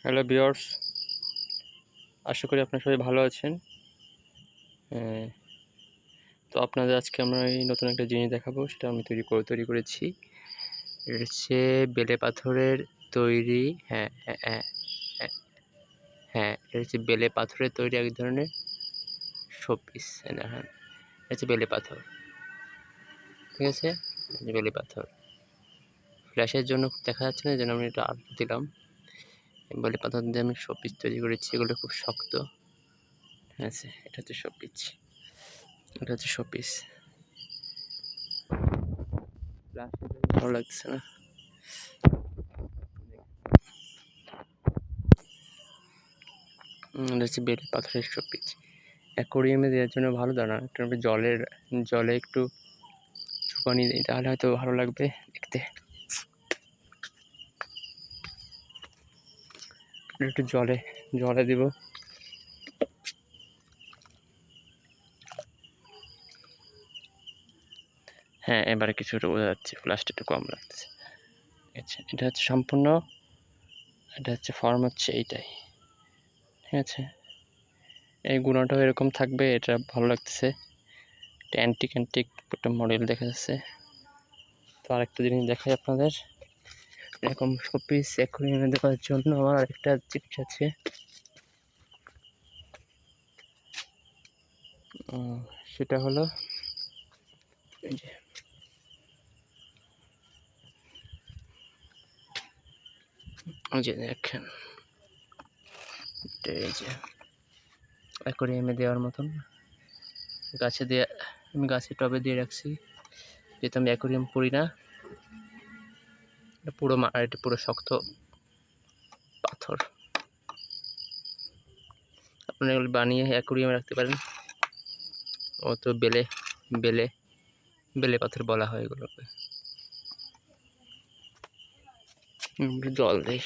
Hello viewers, আশা করি আপনারা সবাই ভালো আছেন। তো আপনাদের আজকে আমরা এই নতুন একটা জিনিস দেখাবো, সেটা আমি তৈরি করেছি। এটা হচ্ছে বেলে পাথরের তৈরি। হ্যাঁ হ্যাঁ হ্যাঁ হ্যাঁ হ্যাঁ এটা হচ্ছে বেলে পাথরের তৈরি এক ধরনের শোপিস। হ্যাঁ, এটা হচ্ছে বেলে পাথর। ঠিক আছে, বেলে পাথর ফ্ল্যাশের জন্য দেখা যাচ্ছে না, যেন আমি এটা আর্ট দিলাম। বেলে পাথর দিয়ে আমি শোপিস তৈরি করেছি, এগুলো খুব শক্ত। ঠিক আছে, এটা হচ্ছে শোপিস। ভালো লাগছে না? এটা হচ্ছে বেলে পাথরের শোপিস। অ্যাকোরিয়ামে দেওয়ার জন্য ভালো, দাঁড়া একটু জলে একটু চুপানি দিই, তাহলে হয়তো ভালো লাগবে দেখতে। একটু জলে দিব। হ্যাঁ, এবারে কিছুটা বোঝা যাচ্ছে, ফ্ল্যাশটা একটু কম লাগছে। আচ্ছা, এটা হচ্ছে সম্পূর্ণ, এটা হচ্ছে ফর্ম হচ্ছে এইটাই। ঠিক আছে, এই গুণাটাও এরকম থাকবে, এটা ভালো লাগতেছে। অ্যান্টিক একটা মডেল দেখা যাচ্ছে। তো আরেকটা জিনিস দেখাই আপনাদের, এরকম শোপিস অ্যাকোরিয়ামে দেওয়ার জন্য আমার আরেকটা জিনিস আছে। সেটা হলো এই যে দেখেন, এই যে অ্যাকোরিয়ামে দেওয়ার মতন আমি গাছের টবে দিয়ে রাখছি, যেহেতু আমি অ্যাকোরিয়াম করি না। এটা পুরো শক্ত পাথর। আপনারা এগুলো বানিয়ে অ্যাকোরিয়ামে রাখতে পারেন। ও তো বেলে বেলে পাথর বলা হয় এগুলোকে। জল দেই।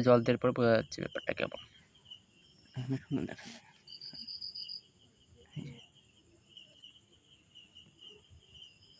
জল দেওয়ার পর বোঝা যাচ্ছে ব্যাপারটা কেমন। দেখা